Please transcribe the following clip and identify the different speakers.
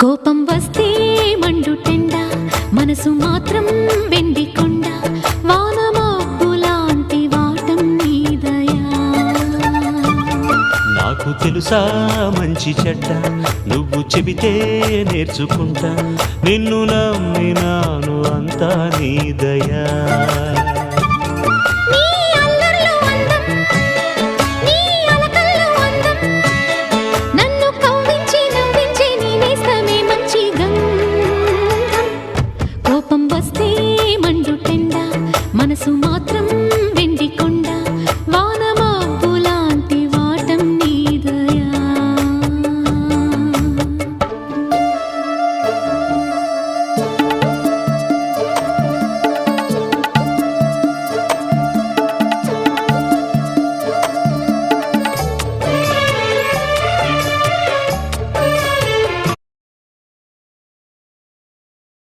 Speaker 1: కోపం వస్తే మండుటెండ, మనసు మాత్రం వెండి కొండ, వాన మబ్బులాంటి వాటం నీ దయా.
Speaker 2: నాకు తెలుసా మంచి చెడ్డ, నువ్వు చెబితే నేర్చుకుంటా, నిన్ను నమ్మినాను అంతా నీ దయా.